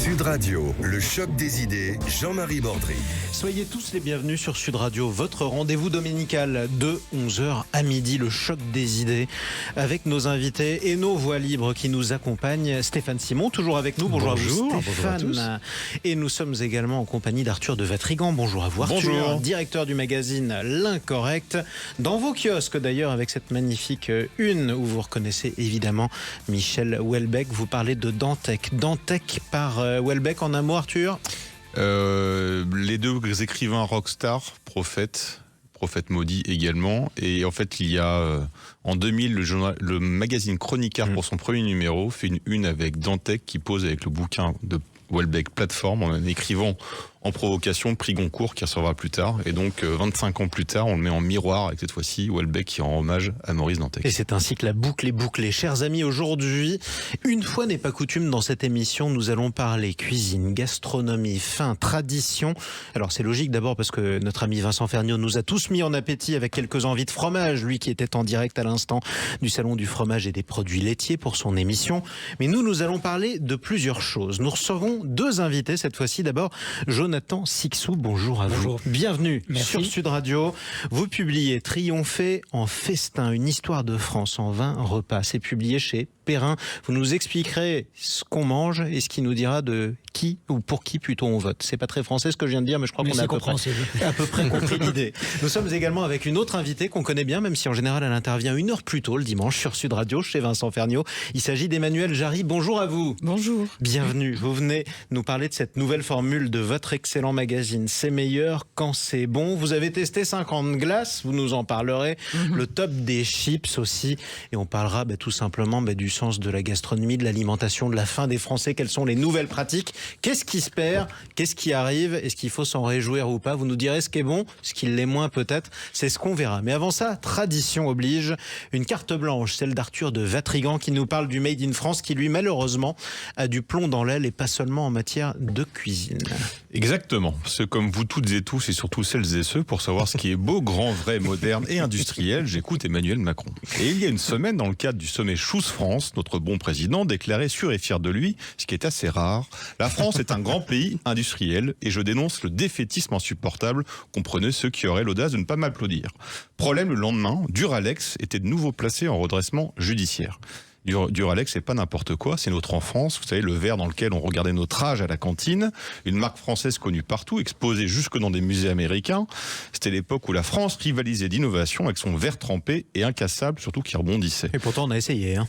Sud Radio, le choc des idées, Jean-Marie Bordry. Soyez tous les bienvenus sur Sud Radio, votre rendez-vous dominical de 11h à midi, le choc des idées, avec nos invités et nos voix libres qui nous accompagnent. Stéphane Simon, toujours avec nous. Bonjour à vous, Stéphane. Bonjour à tous. Et nous sommes également en compagnie d'Arthur de Vatrigan. Bonjour à vous, Arthur. Bonjour. Directeur du magazine L'Incorrect. Dans vos kiosques d'ailleurs, avec cette magnifique une où vous reconnaissez évidemment Michel Houellebecq. Vous parlez de Dantec. Dantec par Houellebecq, en un mot, Arthur? Les deux écrivains rockstar, Prophète maudit également. Et en fait, il y a en 2000, le magazine Chroniqueur, pour son premier numéro, fait une avec Dantec qui pose avec le bouquin de Houellebecq Plateforme, en écrivant en provocation prix Goncourt qui recevra plus tard. Et donc 25 ans plus tard, on le met en miroir avec cette fois-ci Houellebecq qui rend hommage à Maurice Dantec. Et c'est ainsi que la boucle est bouclée. Chers amis, aujourd'hui, une fois n'est pas coutume dans cette émission, nous allons parler cuisine, gastronomie, faim, tradition. Alors c'est logique d'abord parce que notre ami Vincent Ferniaud nous a tous mis en appétit avec quelques envies de fromage, lui qui était en direct à l'instant du Salon du fromage et des produits laitiers pour son émission. Mais nous allons parler de plusieurs choses. Nous recevons deux invités cette fois-ci. D'abord, Jonathan Sixou, bonjour à vous. Bienvenue. Merci. Sur Sud Radio. Vous publiez Triompher en festin, une histoire de France en 20 repas. C'est publié chez Perrin. Vous nous expliquerez ce qu'on mange et ce qui nous dira de qui ou pour qui plutôt on vote. C'est pas très français ce que je viens de dire, mais je crois qu'on a à peu près compris l'idée. Nous sommes également avec une autre invitée qu'on connaît bien, même si en général elle intervient une heure plus tôt le dimanche sur Sud Radio chez Vincent Ferniaud. Il s'agit d'Emmanuelle Jarry. Bonjour à vous. Bonjour. Bienvenue. Vous venez nous parler de cette nouvelle formule de votre excellent magazine. C'est meilleur quand c'est bon. Vous avez testé 50 glaces, vous nous en parlerez. Le top des chips aussi. Et on parlera tout simplement du sens de la gastronomie, de l'alimentation, de la faim des Français. Quelles sont les nouvelles pratiques? Qu'est-ce qui se perd? Qu'est-ce qui arrive? Est-ce qu'il faut s'en réjouir ou pas? Vous nous direz ce qui est bon, ce qui l'est moins peut-être. C'est ce qu'on verra. Mais avant ça, tradition oblige, une carte blanche, celle d'Arthur de Vatrigan qui nous parle du Made in France qui lui malheureusement a du plomb dans l'aile et pas seulement en matière de cuisine. Exactement. C'est comme vous toutes et tous et surtout celles et ceux, pour savoir ce qui est beau, grand, vrai, moderne et industriel, j'écoute Emmanuel Macron. Et il y a une semaine, dans le cadre du sommet Choose France, notre bon président déclarait sûr et fier de lui, ce qui est assez rare: la France est un grand pays industriel et je dénonce le défaitisme insupportable. Comprenez ceux qui auraient l'audace de ne pas m'applaudir. Problème, le lendemain, Duralex était de nouveau placé en redressement judiciaire. Duralex, c'est pas n'importe quoi, c'est notre enfance, vous savez, le verre dans lequel on regardait notre âge à la cantine, une marque française connue partout, exposée jusque dans des musées américains. C'était l'époque où la France rivalisait d'innovation avec son verre trempé et incassable, surtout qui rebondissait. Et pourtant on a essayé.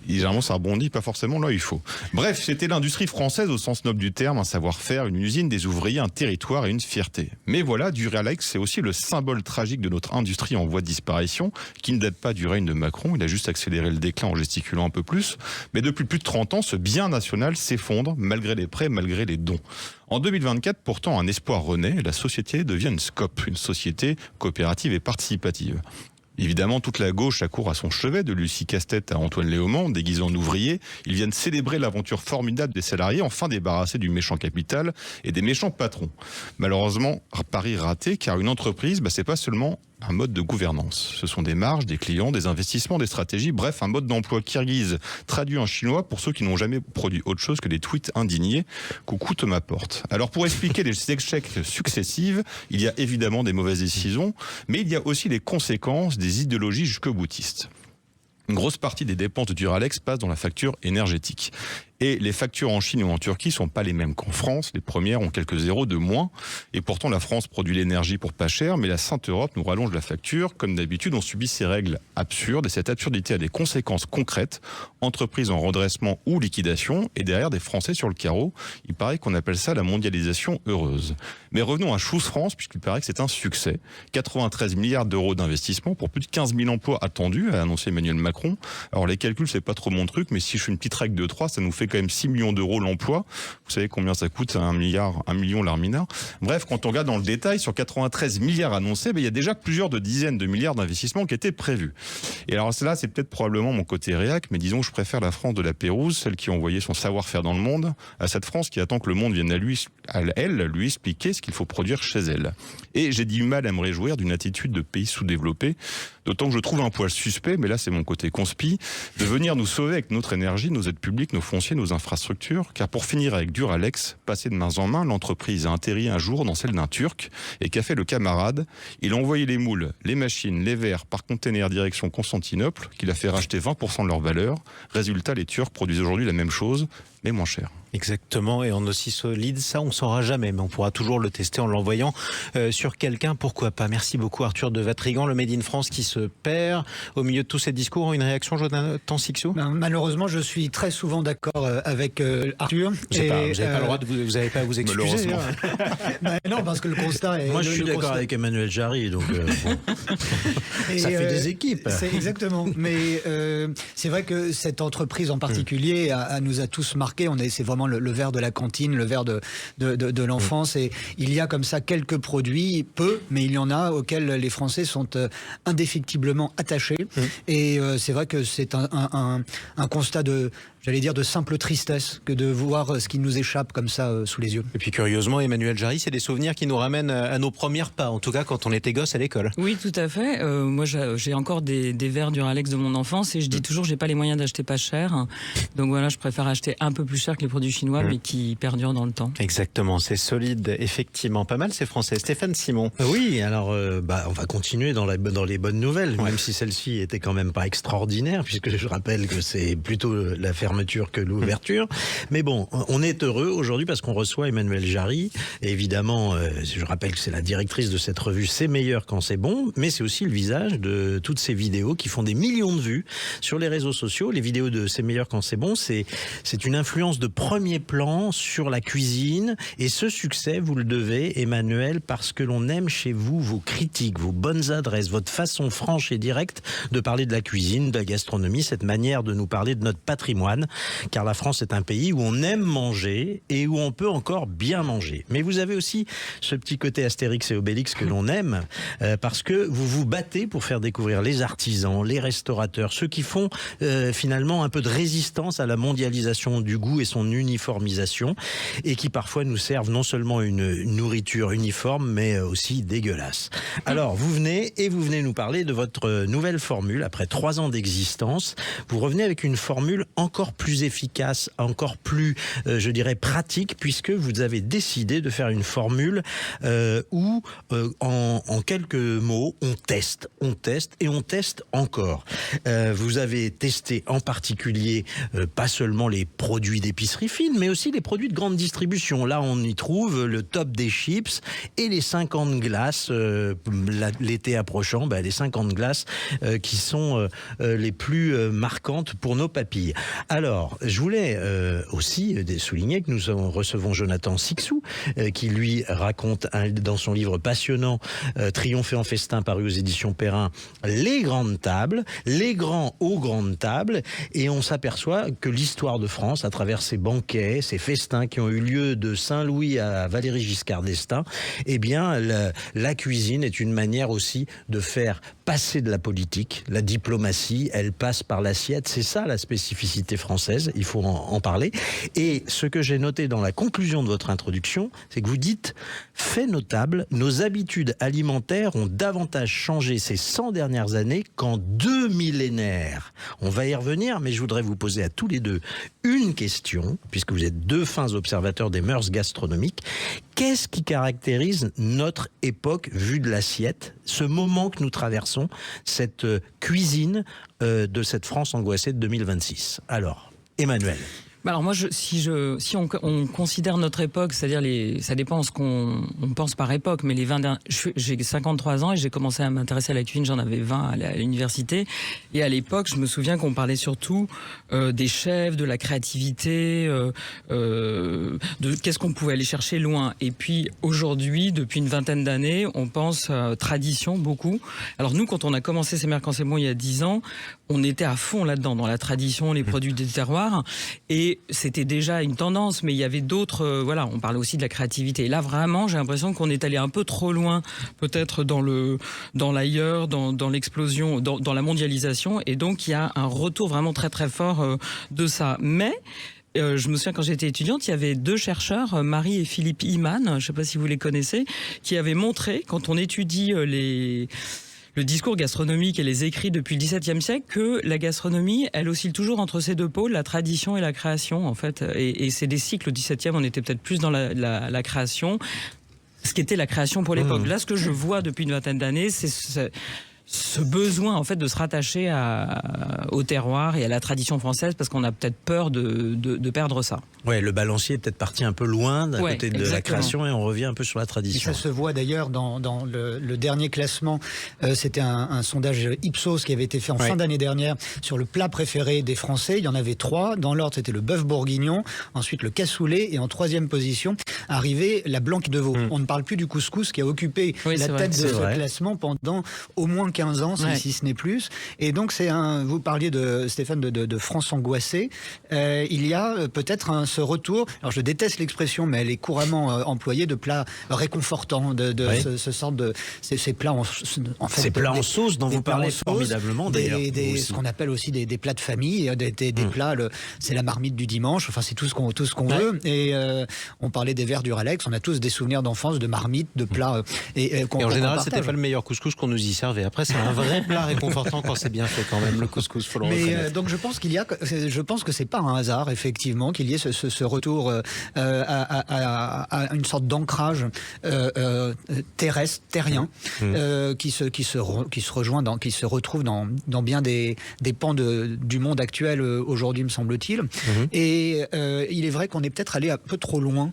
Généralement, ça rebondit pas forcément là où il faut. Bref, c'était l'industrie française au sens noble du terme, un savoir-faire, une usine, des ouvriers, un territoire et une fierté. Mais voilà, Duralex, c'est aussi le symbole tragique de notre industrie en voie de disparition, qui ne date pas du règne de Macron. Il a juste accéléré le déclin en gesticulant un peu plus. Mais depuis plus de 30 ans, ce bien national s'effondre, malgré les prêts, malgré les dons. En 2024, pourtant, un espoir renaît. La société devient une SCOP, une société coopérative et participative. Évidemment, toute la gauche accourt à son chevet, de Lucie Castet à Antoine Léaumont, déguisés en ouvriers. Ils viennent célébrer l'aventure formidable des salariés, enfin débarrassés du méchant capital et des méchants patrons. Malheureusement, pari raté, car une entreprise, c'est pas seulement un mode de gouvernance. Ce sont des marges, des clients, des investissements, des stratégies, bref, un mode d'emploi kirghize traduit en chinois pour ceux qui n'ont jamais produit autre chose que des tweets indignés. Coucou Thomas Porte. Alors pour expliquer les échecs successifs, il y a évidemment des mauvaises décisions, mais il y a aussi les conséquences des idéologies jusque-boutistes. Une grosse partie des dépenses de Duralex passe dans la facture énergétique. Et les factures en Chine ou en Turquie sont pas les mêmes qu'en France. Les premières ont quelques zéros de moins. Et pourtant, la France produit l'énergie pour pas cher, mais la Sainte Europe nous rallonge la facture. Comme d'habitude, on subit ces règles absurdes. Et cette absurdité a des conséquences concrètes. Entreprises en redressement ou liquidation. Et derrière, des Français sur le carreau. Il paraît qu'on appelle ça la mondialisation heureuse. Mais revenons à Choose France, puisqu'il paraît que c'est un succès. 93 milliards d'euros d'investissement pour plus de 15 000 emplois attendus, a annoncé Emmanuel Macron. Alors les calculs, c'est pas trop mon truc, mais si je fais une petite règle de 3, ça nous fait quand même 6 millions d'euros l'emploi. Vous savez combien ça coûte? 1 million l'Armina. Bref, quand on regarde dans le détail, sur 93 milliards annoncés, il y a déjà plusieurs dizaines de milliards d'investissements qui étaient prévus. Et alors là, c'est peut-être probablement mon côté réac, mais disons, je préfère la France de la Pérouse, celle qui a envoyé son savoir-faire dans le monde, à cette France qui attend que le monde vienne à elle lui expliquer ce qu'il faut produire chez elle. Et j'ai du mal à me réjouir d'une attitude de pays sous-développé, d'autant que je trouve un poil suspect, mais là c'est mon côté conspi, de venir nous sauver avec notre énergie, nos aides publiques, nos fonciers, nos infrastructures, car pour finir avec Duralex, passé de main en main, l'entreprise a atterri un jour dans celle d'un Turc. Et qu'a fait le camarade? Il a envoyé les moules, les machines, les verres par container direction Constantinople, qu'il a fait racheter 20% de leur valeur. Résultat, les Turcs produisent aujourd'hui la même chose, mais moins cher. Exactement, et en aussi solide, ça on ne saura jamais, mais on pourra toujours le tester en l'envoyant sur quelqu'un, pourquoi pas. Merci beaucoup Arthur de Vatrigan, le Made in France qui se perd au milieu de tous ces discours. Une réaction, Jonathan Sixou? Malheureusement, je suis très souvent d'accord avec Arthur. Vous n'avez pas le droit de vous avez pas à vous excuser. Non, parce que le constat est... Moi, je suis d'accord avec Emmanuel Jarry, donc ça fait des équipes. C'est exactement. Mais c'est vrai que cette entreprise en particulier nous a tous marqués. C'est vraiment le verre de la cantine, le verre de l'enfance. Et il y a comme ça quelques produits, peu, mais il y en a auxquels les Français sont indéfectiblement attachés. Et c'est vrai que c'est un constat de simple tristesse que de voir ce qui nous échappe comme ça sous les yeux. Et puis curieusement, Emmanuel Jarry, c'est des souvenirs qui nous ramènent à nos premières pas, en tout cas quand on était gosse à l'école. Oui, tout à fait. Moi, j'ai encore des verres Duralex de mon enfance et je dis toujours, j'ai pas les moyens d'acheter pas cher. Donc voilà, je préfère acheter un peu plus cher que les produits chinois, mais qui perdurent dans le temps. Exactement, c'est solide, effectivement. Pas mal, c'est français. Stéphane Simon. Oui, alors on va continuer dans les bonnes nouvelles, même si celle-ci était quand même pas extraordinaire, puisque je rappelle que c'est plutôt la fermeture que l'ouverture. Mais bon, on est heureux aujourd'hui parce qu'on reçoit Emmanuel Jarry. Et évidemment, je rappelle que c'est la directrice de cette revue C'est meilleur quand c'est bon, mais c'est aussi le visage de toutes ces vidéos qui font des millions de vues sur les réseaux sociaux. Les vidéos de C'est meilleur quand c'est bon, c'est une influence de premier plan sur la cuisine. Et ce succès, vous le devez, Emmanuel, parce que l'on aime chez vous vos critiques, vos bonnes adresses, votre façon franche et directe de parler de la cuisine, de la gastronomie, cette manière de nous parler de notre patrimoine. Car la France est un pays où on aime manger et où on peut encore bien manger. Mais vous avez aussi ce petit côté Astérix et Obélix que l'on aime, parce que vous vous battez pour faire découvrir les artisans, les restaurateurs, ceux qui font finalement un peu de résistance à la mondialisation du goût et son uniformisation, et qui parfois nous servent non seulement une nourriture uniforme, mais aussi dégueulasse. Alors, vous venez nous parler de votre nouvelle formule. Après 3 ans d'existence, vous revenez avec une formule encore plus efficace, encore plus, je dirais, pratique, puisque vous avez décidé de faire une formule où, en quelques mots, on teste et on teste encore. Vous avez testé en particulier pas seulement les produits d'épicerie fine, mais aussi les produits de grande distribution. Là, on y trouve le top des chips et les 50 glaces, l'été approchant, les 50 glaces qui sont les plus marquantes pour nos papilles. Alors, je voulais aussi souligner que nous recevons Jonathan Sixou, qui lui raconte dans son livre passionnant Triompher en festin, paru aux éditions Perrin, les grandes tables, les grands aux grandes tables, et on s'aperçoit que l'histoire de France, à travers ces banquets, ces festins qui ont eu lieu de Saint-Louis à Valéry Giscard d'Estaing, eh bien, la cuisine est une manière aussi de faire passer de la politique, la diplomatie, elle passe par l'assiette, c'est ça la spécificité française, il faut en parler. Et ce que j'ai noté dans la conclusion de votre introduction, c'est que vous dites « Fait notable, nos habitudes alimentaires ont davantage changé ces 100 dernières années qu'en 2 millénaires ». On va y revenir, mais je voudrais vous poser à tous les deux une question, puisque vous êtes 2 fins observateurs des mœurs gastronomiques. Qu'est-ce qui caractérise notre époque vue de l'assiette, ce moment que nous traversons, cette cuisine de cette France angoissée de 2026 ? Alors, Emmanuel. Alors moi, si on considère notre époque, c'est-à-dire ça dépend ce qu'on pense par époque, mais j'ai 53 ans et j'ai commencé à m'intéresser à la cuisine, j'en avais 20 à l'université, et à l'époque, je me souviens qu'on parlait surtout des chefs, de la créativité, de qu'est-ce qu'on pouvait aller chercher loin. Et puis aujourd'hui, depuis une vingtaine d'années, on pense tradition beaucoup. Alors nous, quand on a commencé C'est meilleur quand c'est bon il y a 10 ans, on était à fond là-dedans, dans la tradition, les produits des terroirs, et c'était déjà une tendance, mais il y avait d'autres, on parlait aussi de la créativité. Et là, vraiment, j'ai l'impression qu'on est allé un peu trop loin, peut-être dans l'ailleurs, dans l'explosion, dans la mondialisation, et donc il y a un retour vraiment très très fort de ça. Mais je me souviens quand j'étais étudiante, il y avait 2 chercheurs, Marie et Philippe Iman, je ne sais pas si vous les connaissez, qui avaient montré, quand on étudie le discours gastronomique et les écrits depuis le XVIIe siècle que la gastronomie, elle oscille toujours entre ces deux pôles, la tradition et la création, en fait. Et c'est des cycles. Au XVIIe, on était peut-être plus dans la création, ce qui était la création pour l'époque. Là, ce que je vois depuis une vingtaine d'années, c'est ce besoin en fait de se rattacher au terroir et à la tradition française, parce qu'on a peut-être peur de perdre ça. Ouais, le balancier est peut-être parti un peu loin d'un côté de la exactement. création, et on revient un peu sur la Et tradition. ça se voit d'ailleurs dans le dernier classement. C'était un sondage Ipsos qui avait été fait en fin d'année dernière sur le plat préféré des Français. Il y en avait 3. Dans l'ordre, c'était le bœuf bourguignon, ensuite le cassoulet, et en 3e position arrivait la blanque de veau. On ne parle plus du couscous qui a occupé la tête de ce classement pendant au moins 15 ans, si ce n'est plus. Et donc vous parliez de Stéphane de France angoissée. Il y a peut-être ce retour. Alors je déteste l'expression, mais elle est couramment employée, de plats réconfortants, ce sorte de ces plats en fait, Ces plats en sauce dont vous parlez formidablement d'ailleurs. Ce qu'on appelle aussi des plats de famille, des plats. C'est la marmite du dimanche. Enfin, c'est tout ce qu'on veut. Et on parlait des verres du Ralex. On a tous des souvenirs d'enfance, de marmites, de plats. Et en général, c'était pas le meilleur couscous qu'on nous y servait. Après, c'est un vrai plat réconfortant quand c'est bien fait quand même, le couscous, faut le reconnaître. Donc je pense que c'est pas un hasard effectivement qu'il y ait ce retour à une sorte d'ancrage terrestre, terrien, qui se rejoint, qui se retrouve dans bien des pans du monde actuel aujourd'hui, me semble-t-il. Et il est vrai qu'on est peut-être allé un peu trop loin.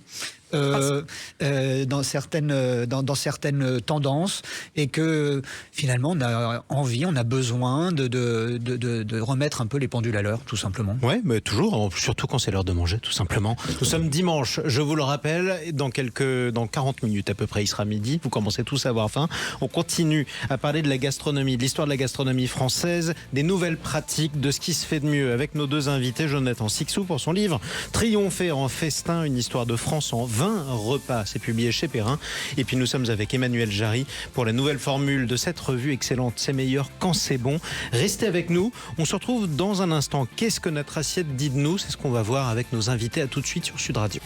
Dans certaines tendances, et que finalement on a envie, on a besoin de remettre un peu les pendules à l'heure, tout simplement. Ouais, mais toujours, surtout quand c'est l'heure de manger, tout simplement. Nous sommes dimanche, je vous le rappelle, dans 40 minutes à peu près, il sera midi, vous commencez tous à avoir faim. On continue à parler de la gastronomie, de l'histoire de la gastronomie française, des nouvelles pratiques, de ce qui se fait de mieux, avec nos deux invités, Jonathan Sixou pour son livre Triompher en festin, une histoire de France en 20 repas, c'est publié chez Perrin. Et puis nous sommes avec Emmanuel Jarry pour la nouvelle formule de cette revue excellente, c'est meilleur quand c'est bon. Restez avec nous, on se retrouve dans un instant. Qu'est-ce que notre assiette dit de nous? C'est ce qu'on va voir avec nos invités. À tout de suite sur Sud Radio.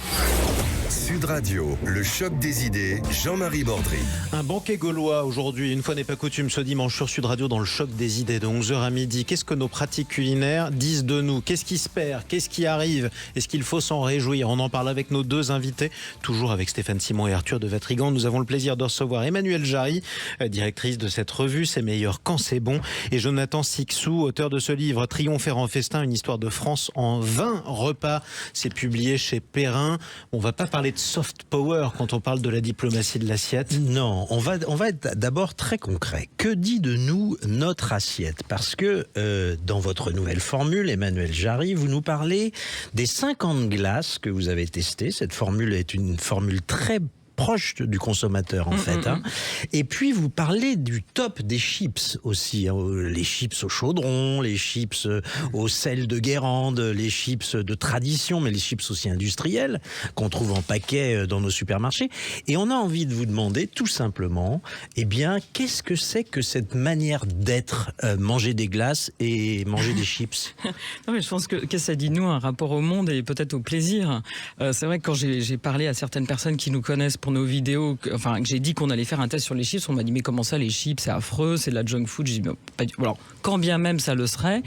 Sud Radio, le choc des idées, Jean-Marie Bordry. Un banquet gaulois aujourd'hui, une fois n'est pas coutume, ce dimanche sur Sud Radio dans le choc des idées de 11h à midi. Qu'est-ce que nos pratiques culinaires disent de nous? Qu'est-ce qui se perd? Qu'est-ce qui arrive? Est-ce qu'il faut s'en réjouir? On en parle avec nos deux invités, toujours avec Stéphane Simon et Arthur de Vatrigan. Nous avons le plaisir de recevoir Emmanuel Jarry, directrice de cette revue C'est meilleur quand c'est bon, et Jonathan Sixou, auteur de ce livre Triompher en festin, une histoire de France en 20 repas. C'est publié chez Perrin. On va pas parler de soft power quand on parle de la diplomatie de l'assiette. Non, on va être d'abord très concret. Que dit de nous notre assiette? Parce que dans votre nouvelle formule, Emmanuel Jarry, vous nous parlez des 50 glaces que vous avez testées. Cette formule est une formule très proche du consommateur en fait. Et puis vous parlez du top des chips aussi, les chips au chaudron, les chips au sel de Guérande, les chips de tradition, mais les chips aussi industriels qu'on trouve en paquet dans nos supermarchés. Et on a envie de vous demander tout simplement, eh bien, qu'est-ce que c'est que cette manière d'être, manger des glaces et manger des chips? Non, mais je pense que ça dit de nous un rapport au monde et peut-être au plaisir. C'est vrai que quand j'ai parlé à certaines personnes qui nous connaissent pour nos vidéos, que j'ai dit qu'on allait faire un test sur les chips, on m'a dit mais comment ça, les chips, c'est affreux, c'est de la junk food. J'ai dit pas du... Alors, quand bien même ça le serait,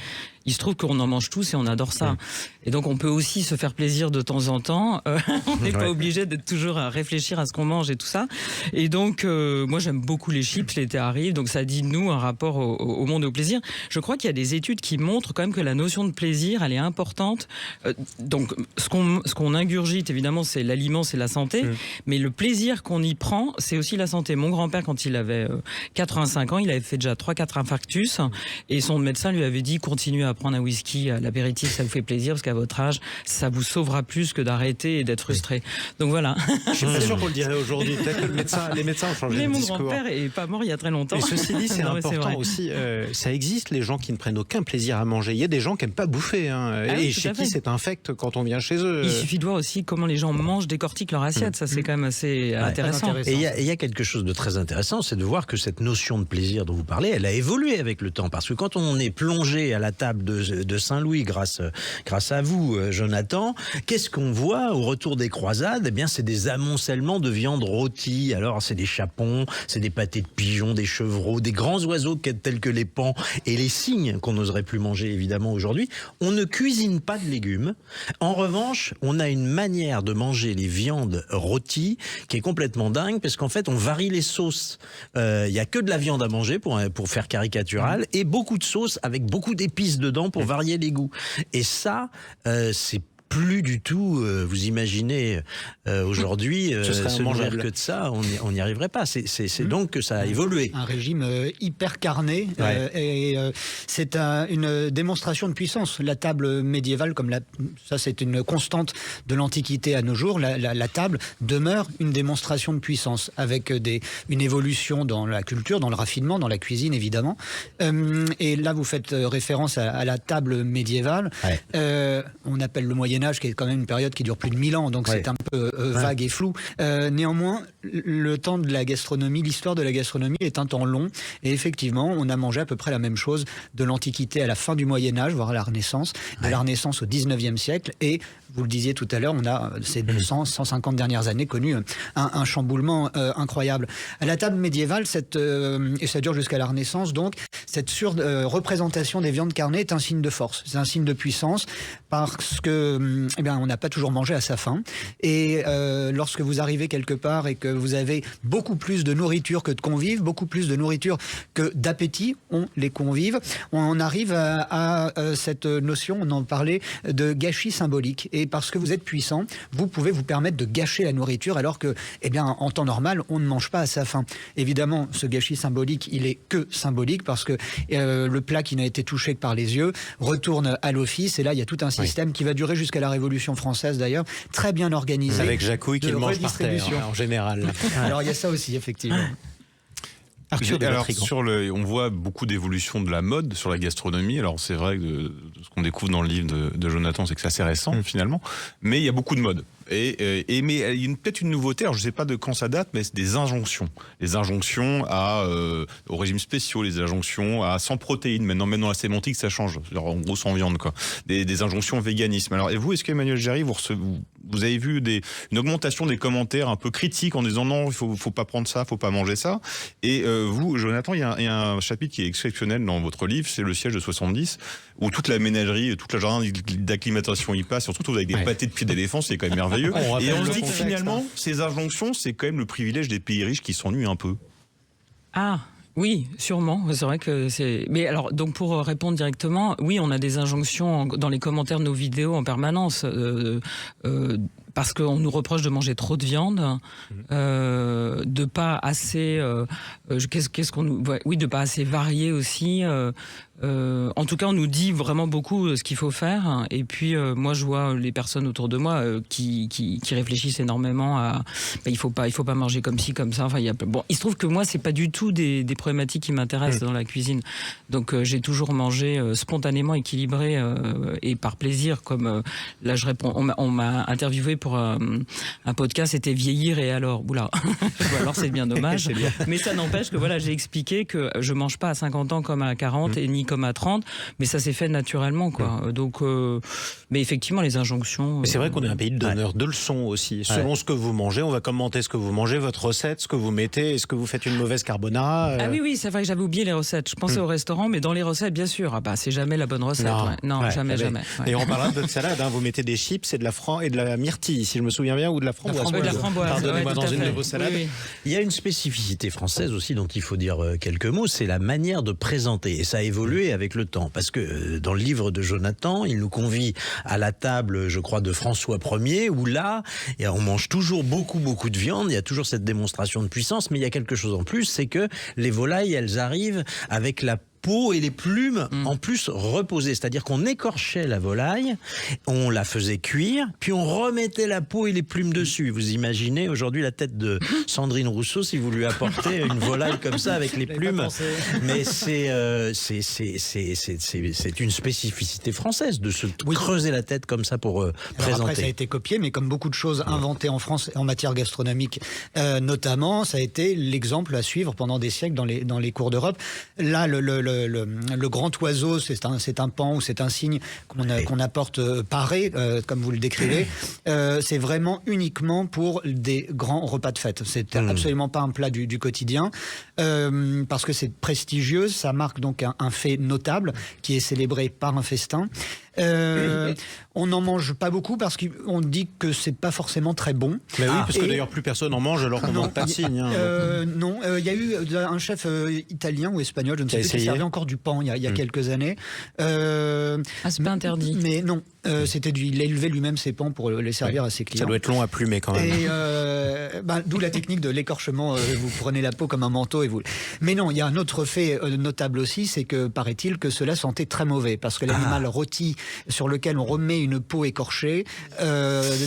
il se trouve qu'on en mange tous et on adore ça. Et donc on peut aussi se faire plaisir de temps en temps. On n'est pas obligé d'être toujours à réfléchir à ce qu'on mange et tout ça. Et donc moi j'aime beaucoup les chips, l'été arrive, donc ça dit de nous un rapport au monde et au plaisir. Je crois qu'il y a des études qui montrent quand même que la notion de plaisir, elle est importante. Donc ce qu'on ingurgite évidemment, c'est l'aliment, c'est la santé, mais le plaisir qu'on y prend, c'est aussi la santé. Mon grand-père, quand il avait 85 ans, il avait fait déjà 3-4 infarctus et son médecin lui avait dit continuez à prendre un whisky à l'apéritif, ça vous fait plaisir parce qu'à votre âge, ça vous sauvera plus que d'arrêter et d'être frustré. Donc voilà. Je suis pas sûr qu'on le dirait aujourd'hui. Peut-être que les médecins ont changé de discours. Mon grand-père est pas mort il y a très longtemps. Et ceci dit, c'est important aussi. Ça existe les gens qui ne prennent aucun plaisir à manger. Il y a des gens qui n'aiment pas bouffer. Et chez qui c'est infect quand on vient chez eux. Il suffit de voir aussi comment les gens mangent, décortiquent leur assiette. Ça, c'est quand même assez intéressant. Et il y a quelque chose de très intéressant, c'est de voir que cette notion de plaisir dont vous parlez, elle a évolué avec le temps. Parce que quand on est plongé à la table de Saint-Louis grâce à vous, Jonathan. Qu'est-ce qu'on voit au retour des croisades? Eh bien, c'est des amoncellements de viande rôtie. Alors, c'est des chapons, c'est des pâtés de pigeons, des chevreaux, des grands oiseaux tels que les paons et les cygnes qu'on n'oserait plus manger évidemment aujourd'hui. On ne cuisine pas de légumes. En revanche, on a une manière de manger les viandes rôties qui est complètement dingue parce qu'en fait, on varie les sauces. Il y a que de la viande à manger pour faire caricatural et beaucoup de sauces avec beaucoup d'épices dedans pour varier les goûts. Et ça, c'est plus du tout, vous imaginez aujourd'hui se nourrir que de ça, on n'y arriverait pas. C'est donc que ça a évolué. Un régime hyper carné c'est une démonstration de puissance. La table médiévale, ça c'est une constante de l'Antiquité à nos jours, la table demeure une démonstration de puissance avec une évolution dans la culture, dans le raffinement, dans la cuisine évidemment. Et là vous faites référence à la table médiévale. On appelle le Moyen-Âge qui est quand même une période qui dure plus de 1000 ans, donc c'est un peu vague et flou. Néanmoins, le temps de la gastronomie, l'histoire de la gastronomie est un temps long, et effectivement, on a mangé à peu près la même chose de l'Antiquité à la fin du Moyen-Âge, voire à la Renaissance, de la Renaissance au 19e siècle, et vous le disiez tout à l'heure, on a ces 200, 150 dernières années connu un chamboulement incroyable. À la table médiévale, et ça dure jusqu'à la Renaissance, donc, cette représentation des viandes carnées est un signe de force, c'est un signe de puissance, parce que on n'a pas toujours mangé à sa faim. Et lorsque vous arrivez quelque part et que vous avez beaucoup plus de nourriture que de convives, beaucoup plus de nourriture que d'appétit, ont les convives, on arrive à cette notion, on en parlait, de gâchis symbolique. Et parce que vous êtes puissant, vous pouvez vous permettre de gâcher la nourriture alors que, en temps normal, on ne mange pas à sa faim. Évidemment, ce gâchis symbolique, il est que symbolique parce que le plat qui n'a été touché que par les yeux retourne à l'office. Et là, il y a tout un système qui va durer jusqu'à la Révolution française d'ailleurs, très bien organisé. Avec Jacouille qui le mange par terre, en général. Alors il y a ça aussi, effectivement. Alors, on voit beaucoup d'évolution de la mode sur la gastronomie. Alors c'est vrai que ce qu'on découvre dans le livre de Jonathan, c'est que c'est assez récent finalement, mais il y a beaucoup de mode. Mais il y a peut-être une nouveauté, alors je ne sais pas de quand ça date, mais c'est des injonctions. Les injonctions aux régimes spéciaux, les injonctions à sans protéines. Maintenant la sémantique, ça change. Alors, en gros, sans viande, quoi. Des injonctions au véganisme. Alors, et vous, est-ce qu'Emmanuel Géry, vous avez vu une augmentation des commentaires un peu critiques en disant non, il faut pas prendre ça, faut pas manger ça. Et vous, Jonathan, il y a un chapitre qui est exceptionnel dans votre livre, c'est le siège de 70, où toute la ménagerie, toute la jardin d'acclimatation y passe, surtout avec des pâtés de pieds d'éléphant, c'est quand même merveilleux. Et on se dit que finalement, ces injonctions, c'est quand même le privilège des pays riches qui s'ennuient un peu. Ah oui, sûrement. C'est vrai que c'est. Mais alors, donc pour répondre directement, oui, on a des injonctions dans les commentaires de nos vidéos en permanence. Parce qu'on nous reproche de manger trop de viande, de pas assez, de pas assez varié aussi. En tout cas, on nous dit vraiment beaucoup ce qu'il faut faire. Et puis, moi, je vois les personnes autour de moi qui réfléchissent énormément à. Il faut pas manger comme ci, comme ça. Enfin, il se trouve que moi, c'est pas du tout des problématiques qui m'intéressent dans la cuisine. Donc, j'ai toujours mangé spontanément, équilibré et par plaisir. Comme là, je réponds. On m'a interviewé pour un podcast, c'était vieillir et alors, oula, alors c'est bien dommage. Mais ça n'empêche que j'ai expliqué que je mange pas à 50 ans comme à 40 et ni comme à 30, mais ça s'est fait naturellement, quoi. Donc, mais effectivement, les injonctions. Mais c'est vrai qu'on est un pays de donneurs de leçons aussi. Selon ce que vous mangez, on va commenter ce que vous mangez, votre recette, ce que vous mettez, est-ce que vous faites une mauvaise carbonara Ah oui, c'est vrai que j'avais oublié les recettes. Je pensais au restaurant, mais dans les recettes, bien sûr. Ah bah, c'est jamais la bonne recette. Non, jamais. Et on parlera de votre salade. Vous mettez des chips et de la myrtille, si je me souviens bien, ou de la framboise. De la framboise. Pardonnez-moi, dans une de vos salades. Oui. Il y a une spécificité française aussi dont il faut dire quelques mots, c'est la manière de présenter. Et ça a évolué avec le temps. Parce que dans le livre de Jonathan, il nous convie à la table, je crois, de François Ier, où là, on mange toujours beaucoup de viande, il y a toujours cette démonstration de puissance, mais il y a quelque chose en plus, c'est que les volailles, elles arrivent avec la peau et les plumes en plus reposées. C'est-à-dire qu'on écorchait la volaille, on la faisait cuire, puis on remettait la peau et les plumes dessus. Vous imaginez aujourd'hui la tête de Sandrine Rousseau si vous lui apportez une volaille comme ça avec les plumes. Mais c'est une spécificité française de se creuser la tête comme ça pour présenter. Après, ça a été copié, mais comme beaucoup de choses inventées en France en matière gastronomique, notamment, ça a été l'exemple à suivre pendant des siècles dans les cours d'Europe. Là, le grand oiseau, c'est un paon ou c'est un signe qu'on apporte paré, comme vous le décrivez. C'est vraiment uniquement pour des grands repas de fête. C'est absolument pas un plat du quotidien, parce que c'est prestigieux. Ça marque donc un fait notable qui est célébré par un festin. On n'en mange pas beaucoup parce qu'on dit que c'est pas forcément très bon. Mais oui, parce que d'ailleurs plus personne en mange alors qu'on manque pas de signe. Non, il y a eu un chef italien ou espagnol, je ne sais plus, qui servait encore du paon il y a quelques années. C'est pas interdit. Mais non, il élevait lui-même ses paons pour les servir à ses clients. Ça doit être long à plumer quand même. Et d'où la technique de l'écorchement. Vous prenez la peau comme un manteau et vous. Mais non, il y a un autre fait notable aussi, c'est que paraît-il que cela sentait très mauvais parce que l'animal rôti sur lequel on remet une peau écorchée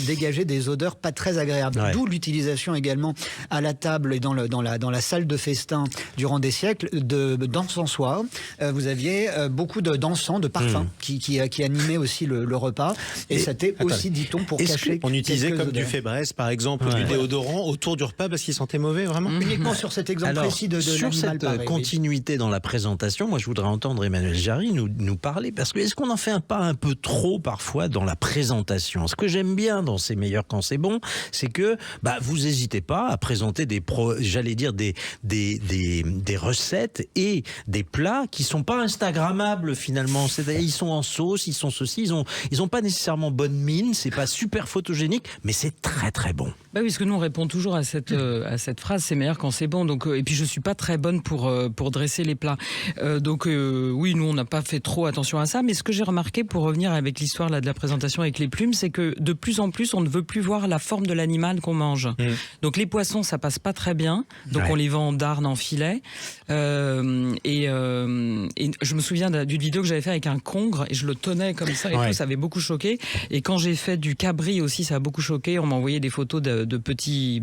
dégageait des odeurs pas très agréables. D'où l'utilisation également à la table et dans la salle de festin durant des siècles d'encensoirs. Vous aviez beaucoup d'encens, de parfums qui animaient aussi le repas. Et c'était aussi, dit-on, pour cacher. On utilisait comme odeurs. du Fébreze, par exemple, du déodorant autour du repas parce qu'il sentait mauvais, vraiment. Uniquement sur cet exemple précis de sur l'animal cette continuité dans la présentation, moi je voudrais entendre Emmanuelle Jarry nous parler, parce que est-ce qu'on en fait pas un peu trop parfois dans la présentation? Ce que j'aime bien dans C'est meilleur quand c'est bon, c'est que vous n'hésitez pas à présenter des recettes et des plats qui sont pas instagrammables finalement. C'est-à-dire ils sont en sauce, ils sont ceci, ils ont pas nécessairement bonne mine, c'est pas super photogénique, mais c'est très très bon. Oui, parce que nous on répond toujours à cette phrase, c'est meilleur quand c'est bon. Donc et puis je suis pas très bonne pour dresser les plats. Oui, nous on n'a pas fait trop attention à ça, mais ce que j'ai remarqué, pour revenir avec l'histoire de la présentation avec les plumes, c'est que de plus en plus on ne veut plus voir la forme de l'animal qu'on mange. Donc les poissons ça passe pas très bien, donc on les vend en darne, en filet. Et je me souviens d'une vidéo que j'avais fait avec un congre et je le tenais comme ça et tout, ça avait beaucoup choqué. Et quand j'ai fait du cabri aussi, ça a beaucoup choqué. On m'a envoyé des photos de petits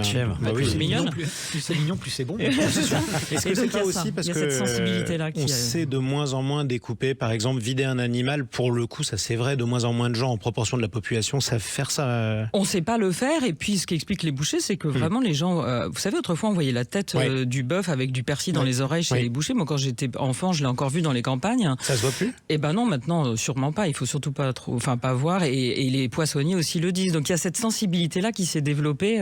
chèvres. Plus c'est mignon, plus c'est bon. Est-ce que c'est pas aussi parce y a cette sensibilité-là on sait de moins en moins découper, par exemple, vider un animal, pour le coup, ça c'est vrai, de moins en moins de gens en proportion de la population savent faire ça. On sait pas le faire, et puis ce qu'expliquent les bouchers, c'est que vraiment les gens, vous savez, autrefois on voyait la tête du bœuf avec du persil dans les oreilles chez les bouchers. Moi quand j'étais enfant, je l'ai encore vu dans les campagnes. Ça se voit plus? Et non, maintenant sûrement pas, il faut surtout pas voir, et les poissonniers aussi le disent. Donc il y a cette sensibilité-là qui s'est développée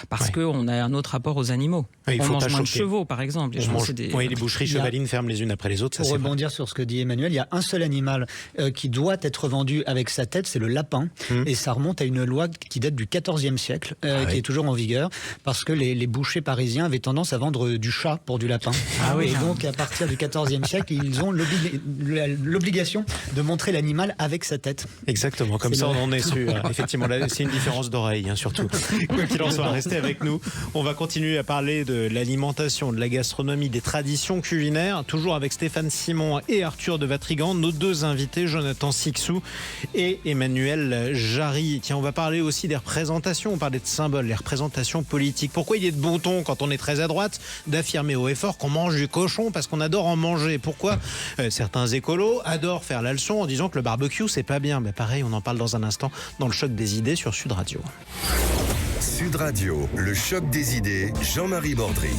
parce qu'on a un autre rapport aux animaux. On mange moins de chevaux, par exemple. Les boucheries chevalines ferment les unes après les autres. Pour rebondir sur ce que dit Emmanuel, il y a un seul animal qui doit être vendu avec sa tête, c'est le lapin. Et ça remonte à une loi qui date du XIVe siècle, qui est toujours en vigueur, parce que les bouchers parisiens avaient tendance à vendre du chat pour du lapin. Et donc à partir du XIVe siècle, ils ont l'obligation de montrer l'animal avec sa tête. Exactement, comme ça on en est sûr. Effectivement, là, c'est une différence d'oreille, surtout. Quoi qu'il en soit, restez avec nous. On va continuer à parler de l'alimentation, de la gastronomie, des traditions culinaires, toujours avec Stéphane Simon et Arthur de Vatrigan, nos deux invités, Jonathan Sixou et Emmanuelle Jarry. Tiens, on va parler aussi des représentations, on parlait de symboles, les représentations politiques. Pourquoi il est de bon ton, quand on est très à droite, d'affirmer haut et fort qu'on mange du cochon parce qu'on adore en manger? Pourquoi certains écolos adorent faire la leçon en disant que le barbecue c'est pas bien? Pareil, on en parle dans un instant dans le Choc des idées sur Sud Radio. Sud Radio, le choc des idées, Jean-Marie Bordry.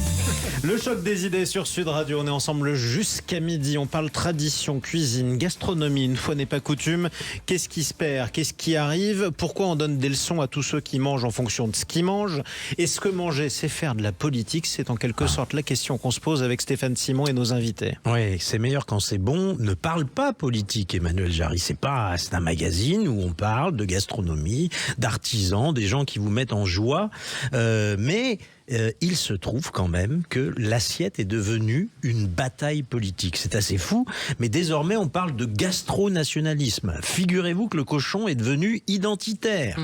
Le choc des idées sur Sud Radio, on est ensemble jusqu'à midi, on parle tradition, cuisine, gastronomie, une fois n'est pas coutume. Qu'est-ce qui se perd? Qu'est-ce qui arrive? Pourquoi on donne des leçons à tous ceux qui mangent en fonction de ce qu'ils mangent? Est-ce que manger, c'est faire de la politique? C'est en quelque sorte la question qu'on se pose avec Stéphane Simon et nos invités. Oui, c'est meilleur quand c'est bon. Ne parle pas politique, Emmanuelle Jarry. C'est un magazine où on parle de gastronomie, d'artisans, des gens qui vous mettent en joie. Mais il se trouve quand même que l'assiette est devenue une bataille politique. C'est assez fou, mais désormais on parle de gastronationalisme. Figurez-vous que le cochon est devenu identitaire.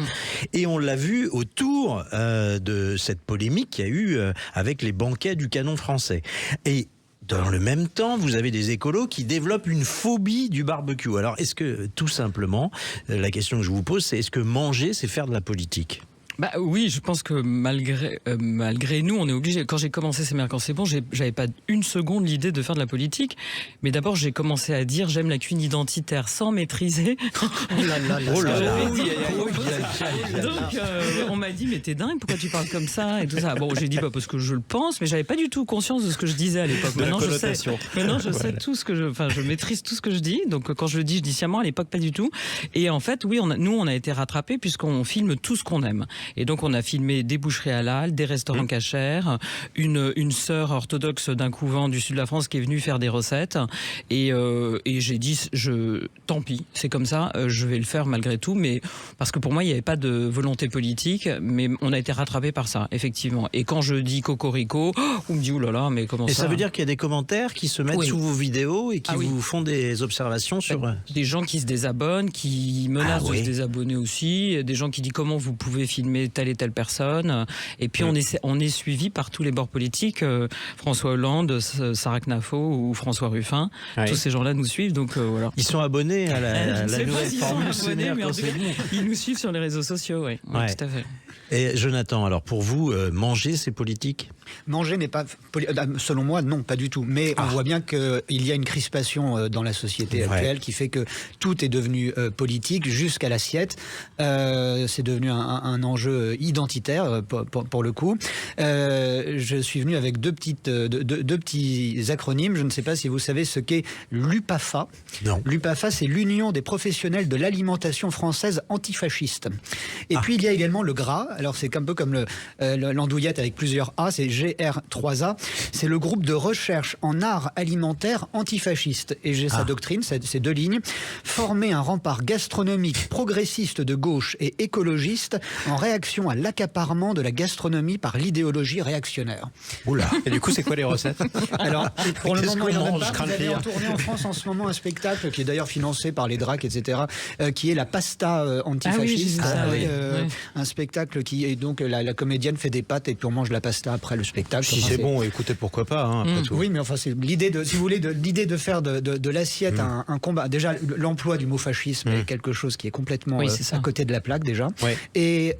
Et on l'a vu autour de cette polémique qu'il y a eu avec les banquets du canon français. Et dans le même temps, vous avez des écolos qui développent une phobie du barbecue. Alors, est-ce que, tout simplement, la question que je vous pose, c'est est-ce que manger, c'est faire de la politique ? Bah oui, je pense que malgré nous, on est obligé. Quand j'ai commencé C'est meilleur quand c'est bon, j'avais pas une seconde l'idée de faire de la politique. Mais d'abord, j'ai commencé à dire j'aime la cuisine identitaire sans maîtriser. Donc on m'a dit mais t'es dingue, pourquoi tu parles comme ça et tout ça. Bon, j'ai dit parce que je le pense, mais j'avais pas du tout conscience de ce que je disais à l'époque. Maintenant je sais tout ce que je maîtrise tout ce que je dis. Donc quand je le dis sciemment, à l'époque pas du tout. Et en fait, oui, on a été rattrapés puisqu'on filme tout ce qu'on aime. Et donc on a filmé des boucheries halal, des restaurants cachers, une sœur orthodoxe d'un couvent du sud de la France qui est venue faire des recettes. Et j'ai dit tant pis, c'est comme ça, je vais le faire malgré tout, mais parce que pour moi il n'y avait pas de volonté politique, mais on a été rattrapé par ça, effectivement. Et quand je dis cocorico, on me dit oulala, mais comment ça ? Et ça veut dire qu'il y a des commentaires qui se mettent sous vos vidéos et qui vous font des observations sur... Des gens qui se désabonnent, qui menacent de se désabonner aussi, des gens qui disent comment vous pouvez filmer telle et telle personne. Et puis on est suivi par tous les bords politiques, François Hollande, Sarah Knafo ou François Ruffin. Tous ces gens-là nous suivent, donc voilà. Ils sont abonnés à la nouvelle formule. Ils nous suivent sur les réseaux sociaux, oui, tout à fait. Et Jonathan, alors pour vous, manger, c'est politique ? Manger n'est pas... Selon moi, non, pas du tout. Mais on voit bien qu'il y a une crispation dans la société actuelle qui fait que tout est devenu politique jusqu'à l'assiette. C'est devenu un enjeu identitaire, pour le coup. Je suis venu avec deux petits acronymes. Je ne sais pas si vous savez ce qu'est l'UPAFA. Non. L'UPAFA, c'est l'Union des professionnels de l'alimentation française antifasciste. Et puis, il y a également le GRA. Alors, c'est un peu comme l'andouillette avec plusieurs A, c'est GR3A. C'est le groupe de recherche en art alimentaire antifasciste. Et j'ai sa doctrine, ces deux lignes. Former un rempart gastronomique progressiste de gauche et écologiste en réaction à l'accaparement de la gastronomie par l'idéologie réactionnaire. Oula. Et du coup, c'est quoi les recettes ? Alors, pour le moment, il n'y en a pas. Vous avez en tournée en France en ce moment un spectacle qui est d'ailleurs financé par les DRAC, etc., qui est la pasta antifasciste. Un spectacle qui est donc la comédienne fait des pâtes et puis on mange la pasta après le spectacle. Si c'est bon, écoutez, pourquoi pas, après tout. Oui, mais enfin, c'est l'idée si vous voulez, l'idée de faire de l'assiette un combat. Déjà, l'emploi du mot fascisme est quelque chose qui est complètement à côté de la plaque, déjà. Oui. Et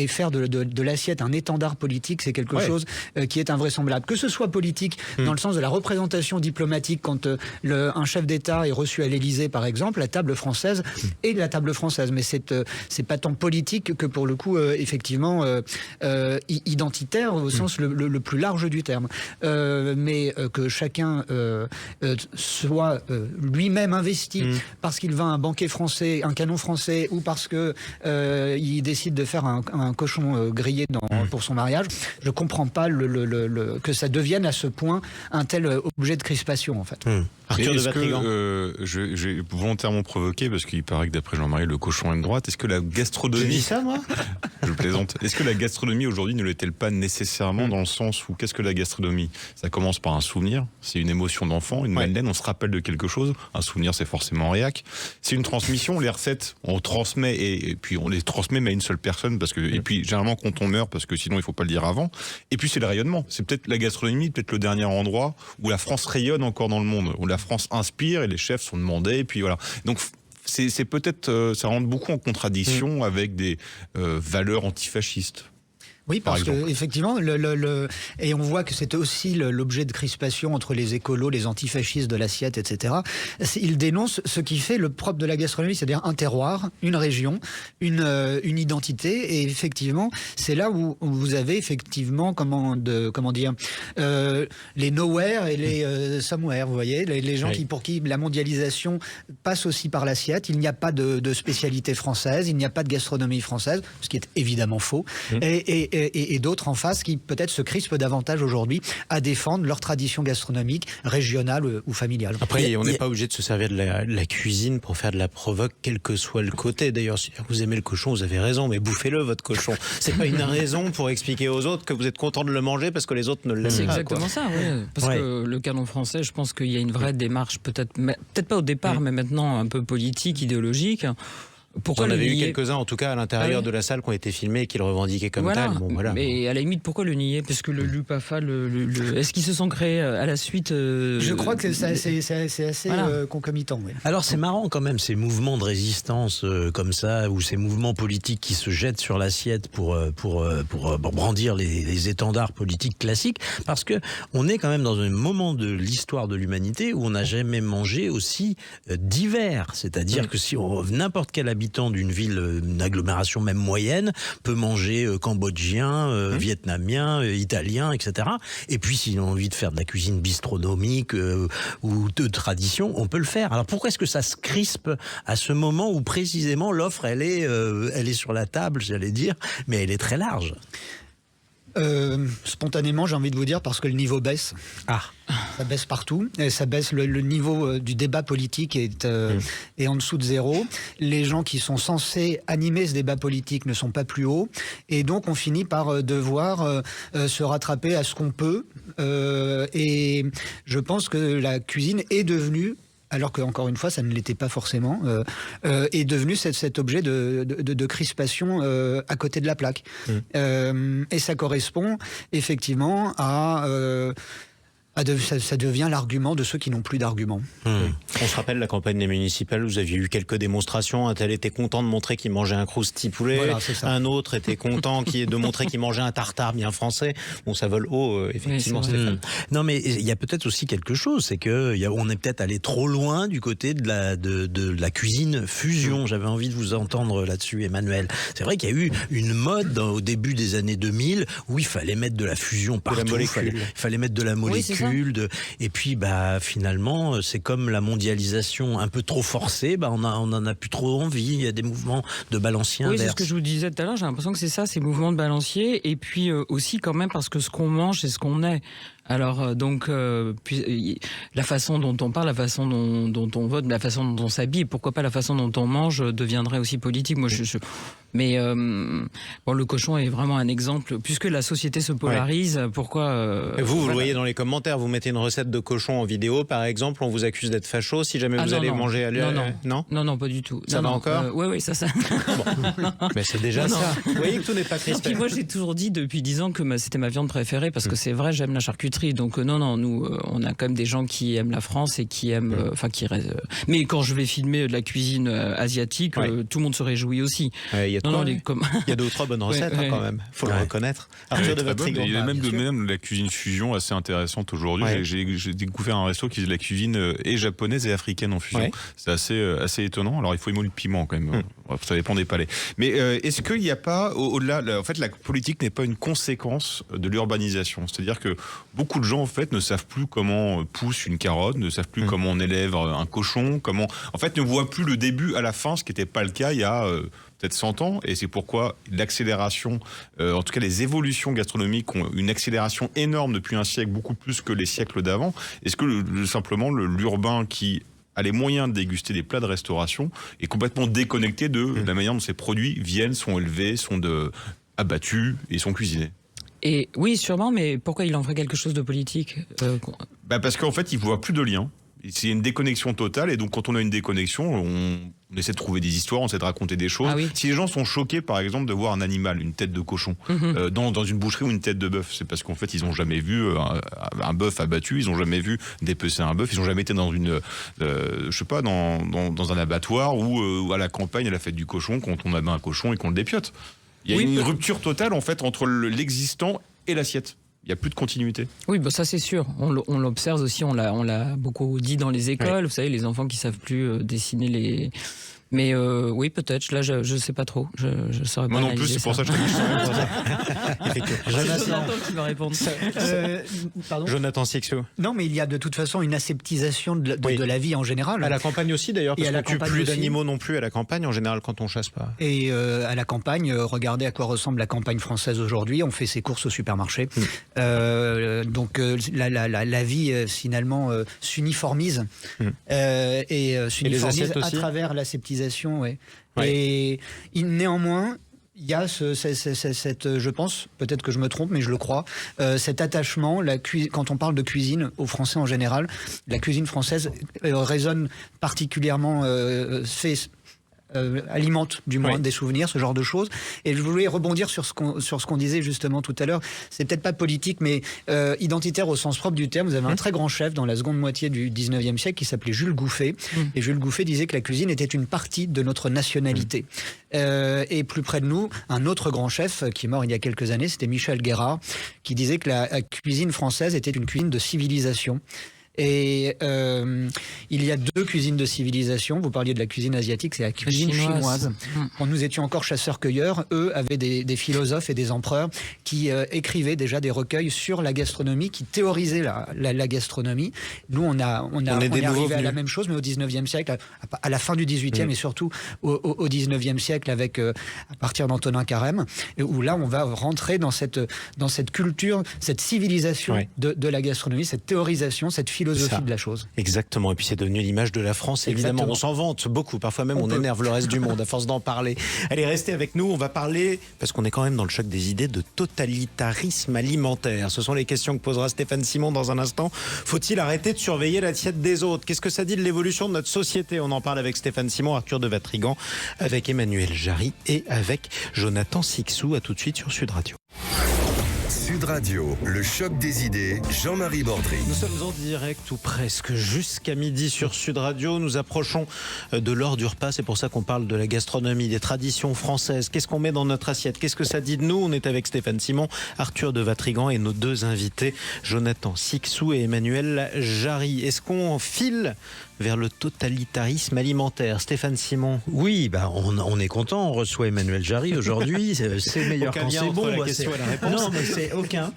faire de l'assiette un étendard politique, c'est quelque chose qui est invraisemblable. Que ce soit politique, dans le sens de la représentation diplomatique, quand un chef d'État est reçu à l'Élysée, par exemple, la table française est la table française. Mais c'est pas tant politique que pour le coup, effectivement, identitaire au sens le plus large du terme. Mais que chacun soit lui-même investi parce qu'il va à un banquet français, un canon français, ou parce que il décide de faire un cochon grillé pour son mariage, je comprends pas que ça devienne à ce point un tel objet de crispation, en fait. Arthur de Vatrigan. J'ai volontairement provoqué, parce qu'il paraît que d'après Jean-Marie, le cochon aime droite. Est-ce que la gastronomie... Tu dis ça, moi ? Je plaisante. Est-ce que la gastronomie aujourd'hui ne l'est-elle pas nécessairement, dans le sens où qu'est-ce que la gastronomie ? Ça commence par un souvenir, c'est une émotion d'enfant, une madeleine, on se rappelle de quelque chose. Un souvenir, c'est forcément réac. C'est une transmission. Les recettes, on transmet et puis on les transmet mais à une seule personne, parce que et puis généralement quand on meurt, parce que sinon il faut pas le dire avant. Et puis c'est le rayonnement. C'est peut-être la gastronomie, peut-être le dernier endroit où la France rayonne encore dans le monde, où la France inspire et les chefs sont demandés. Et puis voilà. Donc c'est peut-être ça rentre beaucoup en contradiction avec des valeurs antifascistes. Oui, parce que effectivement, et on voit que c'est aussi l'objet de crispation entre les écolos, les antifascistes de l'assiette, etc. Il dénonce ce qui fait le propre de la gastronomie, c'est-à-dire un terroir, une région, une identité. Et effectivement, c'est là où vous avez effectivement, comment dire, les nowhere et les somewhere. Vous voyez, les gens pour qui la mondialisation passe aussi par l'assiette. Il n'y a pas de spécialité française, il n'y a pas de gastronomie française, ce qui est évidemment faux. Et d'autres en face qui peut-être se crispent davantage aujourd'hui à défendre leur tradition gastronomique régionale ou familiale. Après, on n'est pas obligé de se servir de la cuisine pour faire de la provoque, quel que soit le côté. D'ailleurs, si vous aimez le cochon, vous avez raison, mais bouffez-le, votre cochon. C'est pas une raison pour expliquer aux autres que vous êtes content de le manger parce que les autres ne l'aiment pas. C'est exactement ça, oui. Parce que le canon français, je pense qu'il y a une vraie démarche, peut-être pas au départ, mais maintenant un peu politique, idéologique. Pourquoi Vous en le avez eu nier? quelques-uns, en tout cas, à l'intérieur Ah oui. de la salle qui ont été filmés et qui le revendiquaient comme Voilà. tel. Bon, voilà. Mais à la limite, pourquoi le nier? Parce que le Lupafa, est-ce qu'ils se sont créés à la suite Je crois que c'est assez Voilà. concomitant. Oui. Alors c'est marrant quand même ces mouvements de résistance comme ça, ou ces mouvements politiques qui se jettent sur l'assiette pour brandir les étendards politiques classiques, parce que on est quand même dans un moment de l'histoire de l'humanité où on n'a jamais mangé aussi divers. C'est-à-dire que si n'importe quel habitant d'une ville, une agglomération même moyenne, peut manger cambodgien, vietnamien, italien, etc. Et puis s'il a envie de faire de la cuisine bistronomique ou de tradition, on peut le faire. Alors pourquoi est-ce que ça se crispe à ce moment où précisément l'offre elle est sur la table, j'allais dire, mais elle est très large? Spontanément, j'ai envie de vous dire parce que le niveau baisse. Ça baisse partout. Et ça baisse le niveau du débat politique est en dessous de zéro. Les gens qui sont censés animer ce débat politique ne sont pas plus hauts. Et donc, on finit par devoir se rattraper à ce qu'on peut. Et je pense que la cuisine est devenue, alors qu'encore une fois, ça ne l'était pas forcément, est devenu cet objet de crispation à côté de la plaque. Et ça correspond effectivement ça devient l'argument de ceux qui n'ont plus d'argument. On se rappelle la campagne des municipales, vous aviez eu quelques démonstrations. Un tel était content de montrer qu'il mangeait un crousti poulet. Voilà, c'est ça. Un autre était content de montrer qu'il mangeait un tartare bien français. Bon, ça vole haut, effectivement, Oui, c'est Stéphane. Non, mais il y a peut-être aussi quelque chose, c'est que on est peut-être allé trop loin du côté de la cuisine fusion. J'avais envie de vous entendre là-dessus, Emmanuel. C'est vrai qu'il y a eu une mode au début des années 2000 où il fallait mettre de la fusion partout, il fallait mettre de la molécule. Et puis finalement, c'est comme la mondialisation un peu trop forcée. On en a plus trop envie. Il y a des mouvements de balancier Oui, inverse. c'est ce que je vous disais tout à l'heure. J'ai l'impression que c'est ça, ces mouvements de balancier. Et puis aussi quand même parce que ce qu'on mange, c'est ce qu'on est. Alors la façon dont on parle, la façon dont on vote, la façon dont on s'habille, pourquoi pas la façon dont on mange deviendrait aussi politique. Moi, mais le cochon est vraiment un exemple. Puisque la société se polarise, pourquoi Vous le voyez dans les commentaires, vous mettez une recette de cochon en vidéo, par exemple, on vous accuse d'être facho. Si jamais vous allez manger à Non, pas du tout. Ça va encore Oui, ça. Mais c'est déjà ça. Vous voyez que tout n'est pas crispé. Puis moi, j'ai toujours dit depuis 10 ans que c'était ma viande préférée parce que c'est vrai, j'aime la charcuterie. Donc nous, on a quand même des gens qui aiment la France et qui aiment, mais quand je vais filmer de la cuisine asiatique, tout le monde se réjouit aussi. Il y a il y a 2 ou 3 bonnes recettes quand même. Faut le reconnaître. Arthur de Vatrigan. Il y a même de la cuisine fusion assez intéressante aujourd'hui. J'ai découvert un resto qui faisait de la cuisine et japonaise et africaine en fusion. C'est assez étonnant. Alors il faut aimer le piment quand même. Ça dépend des palais. Mais est-ce qu'il n'y a pas au-delà, en fait, la politique n'est pas une conséquence de l'urbanisation. C'est-à-dire que beaucoup de gens en fait ne savent plus comment pousse une carotte, ne savent plus comment on élève un cochon, ne voient plus le début à la fin, ce qui n'était pas le cas il y a peut-être 100 ans, et c'est pourquoi l'accélération, en tout cas les évolutions gastronomiques ont une accélération énorme depuis un siècle, beaucoup plus que les siècles d'avant. Est-ce que simplement l'urbain qui a les moyens de déguster des plats de restauration est complètement déconnecté de la manière dont ces produits viennent, sont élevés, sont abattus et sont cuisinés? Et oui, sûrement, mais pourquoi il en ferait quelque chose de politique Parce qu'en fait, il ne voit plus de lien. C'est une déconnexion totale, et donc quand on a une déconnexion, on essaie de trouver des histoires, on essaie de raconter des choses. Si les gens sont choqués, par exemple, de voir un animal, une tête de cochon, dans une boucherie ou une tête de bœuf, c'est parce qu'en fait, ils n'ont jamais vu un bœuf abattu, ils n'ont jamais vu dépecer un bœuf, ils n'ont jamais été dans dans un abattoir ou à la campagne, à la fête du cochon, quand on abat un cochon et qu'on le dépiote. Il y a une rupture totale, en fait, entre l'existant et l'assiette. Il n'y a plus de continuité. Oui, ça c'est sûr. On l'observe aussi, on l'a beaucoup dit dans les écoles. Vous savez, les enfants qui savent plus dessiner les... Mais oui, peut-être. Là, je sais pas trop. Je saurais pas. Moi non plus, c'est pour ça que je te dis. Jonathan qui va répondre. Pardon. Jonathan Sixou. Non, mais il y a de toute façon une aseptisation de la vie en général. À la campagne aussi, d'ailleurs, parce qu'on tue plus d'animaux non plus à la campagne, en général, quand on chasse pas. Et à la campagne, regardez à quoi ressemble la campagne française aujourd'hui. On fait ses courses au supermarché. Donc la vie, finalement, s'uniformise. Et s'uniformise à travers l'aseptisation. Et néanmoins, il y a je pense, peut-être que je me trompe, mais je le crois, cet attachement, quand on parle de cuisine, aux Français en général, la cuisine française résonne particulièrement, fait alimente du moins Oui. des souvenirs, ce genre de choses. Et je voulais rebondir sur ce qu'on disait justement tout à l'heure. C'est peut-être pas politique, mais identitaire au sens propre du terme. Vous avez un très grand chef dans la seconde moitié du 19e siècle qui s'appelait Jules Gouffet. Et Jules Gouffet disait que la cuisine était une partie de notre nationalité. Et plus près de nous, un autre grand chef qui est mort il y a quelques années, c'était Michel Guérard, qui disait que la cuisine française était une cuisine de civilisation. Et il y a deux cuisines de civilisation. Vous parliez de la cuisine asiatique, c'est la cuisine chinoise. Quand nous étions encore chasseurs-cueilleurs, eux avaient des philosophes et des empereurs qui écrivaient déjà des recueils sur la gastronomie, qui théorisaient la gastronomie. Nous, on est arrivé à la même chose, mais au 19e siècle, à la fin du 18e et surtout au 19e siècle, avec à partir d'Antonin Carême, où là, on va rentrer dans cette culture, cette civilisation de la gastronomie, cette théorisation, cette philosophie de la chose. Exactement, et puis c'est devenu l'image de la France, évidemment. Exactement. On s'en vante beaucoup, parfois même on énerve le reste du monde à force d'en parler. Allez, restez avec nous, on va parler, parce qu'on est quand même dans le choc des idées, de totalitarisme alimentaire. Ce sont les questions que posera Stéphane Simon dans un instant. Faut-il arrêter de surveiller l'assiette des autres? Qu'est-ce que ça dit de l'évolution de notre société? On en parle avec Stéphane Simon, Arthur de Vatrigan, avec Emmanuel Jarry et avec Jonathan Sixou. À tout de suite sur Sud Radio. Sud Radio, le choc des idées, Jean-Marie Bordry. Nous sommes en direct ou presque jusqu'à midi sur Sud Radio. Nous approchons de l'heure du repas. C'est pour ça qu'on parle de la gastronomie, des traditions françaises. Qu'est-ce qu'on met dans notre assiette? Qu'est-ce que ça dit de nous? On est avec Stéphane Simon, Arthur de Vatrigan et nos deux invités, Jonathan Sixou et Emmanuel Jarry. Est-ce qu'on file vers le totalitarisme alimentaire? Stéphane Simon. Oui, on est content. On reçoit Emmanuel Jarry aujourd'hui. C'est meilleur quand c'est bon. La question et la réponse. Non, mais c'est aucun.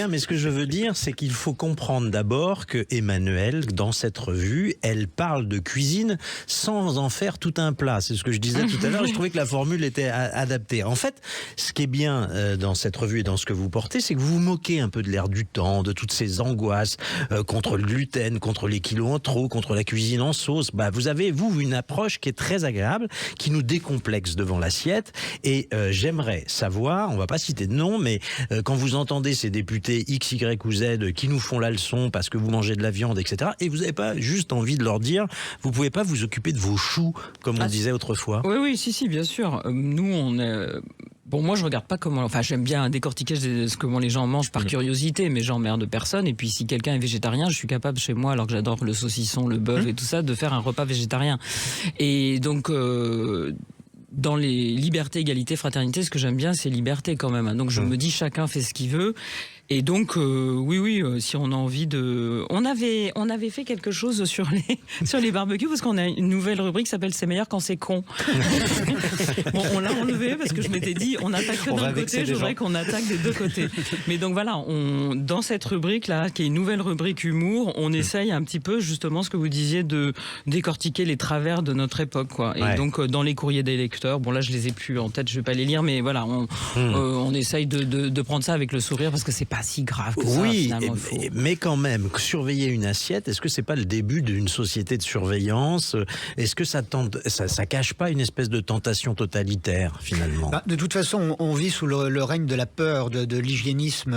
Mais ce que je veux dire, c'est qu'il faut comprendre d'abord que Emmanuel, dans cette revue, elle parle de cuisine sans en faire tout un plat. C'est ce que je disais tout à l'heure. Je trouvais que la formule était adaptée. En fait, ce qui est bien dans cette revue et dans ce que vous portez, c'est que vous vous moquez un peu de l'air du temps, de toutes ces angoisses contre le gluten, contre les kilos en trop, contre la cuisine en sauce. Vous avez, une approche qui est très agréable, qui nous décomplexe devant l'assiette. Et j'aimerais savoir, on va pas citer de nom, mais quand vous entendez ces députés X, Y ou Z qui nous font la leçon parce que vous mangez de la viande, etc., et vous n'avez pas juste envie de leur dire, vous pouvez pas vous occuper de vos choux, comme on disait autrefois? Oui, si, bien sûr. Nous, on est... Bon, moi, je regarde pas comment... Enfin, j'aime bien décortiquer comment les gens mangent par curiosité, mais j'emmerde personne. Et puis, si quelqu'un est végétarien, je suis capable, chez moi, alors que j'adore le saucisson, le bœuf et tout ça, de faire un repas végétarien. Et donc... dans les libertés, égalité, fraternité, ce que j'aime bien, c'est liberté quand même. Donc je me dis, chacun fait ce qu'il veut. Et donc, si on a envie de... On avait fait quelque chose sur les barbecues, parce qu'on a une nouvelle rubrique qui s'appelle « C'est meilleur quand c'est con ». Bon, on l'a enlevé parce que je m'étais dit, on attaque que d'un côté, je voudrais qu'on attaque des deux côtés. Mais donc voilà, dans cette rubrique-là, qui est une nouvelle rubrique humour, on essaye un petit peu, justement, ce que vous disiez, de décortiquer les travers de notre époque, quoi. Et donc, dans les courriers des lecteurs, bon là, je les ai plus en tête, je vais pas les lire, mais voilà, on essaye de prendre ça avec le sourire, parce que c'est pas si grave que ça, finalement. Mais quand même, surveiller une assiette, est-ce que c'est pas le début d'une société de surveillance? Est-ce que ça cache pas une espèce de tentation totalitaire, finalement? De toute façon, on vit sous le règne de la peur, de l'hygiénisme,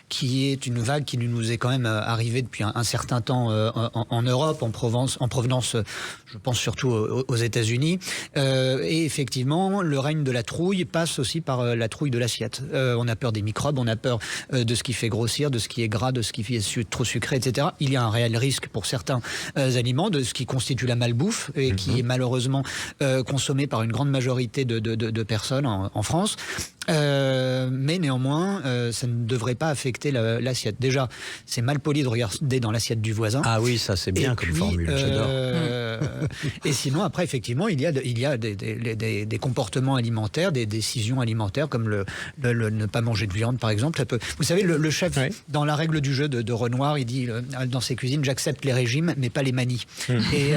qui est une vague qui nous est quand même arrivée depuis un certain temps en Europe, en provenance, je pense surtout aux États-Unis. Et effectivement, le règne de la trouille passe aussi par la trouille de l'assiette. On a peur des microbes, on a peur de ce qui fait grossir, de ce qui est gras, de ce qui est trop sucré, etc. Il y a un réel risque pour certains aliments, de ce qui constitue la malbouffe et qui est malheureusement consommé par une grande majorité de personnes en France. Mais néanmoins, ça ne devrait pas affecter l'assiette. Déjà, c'est mal poli de regarder dans l'assiette du voisin. Ah oui, ça c'est bien comme formule, j'adore. Et sinon, après, effectivement, il y a des comportements alimentaires, des décisions alimentaires, comme le ne pas manger de viande, par exemple. Vous savez, le chef, dans la règle du jeu de Renoir, il dit dans ses cuisines, j'accepte les régimes, mais pas les manies. Et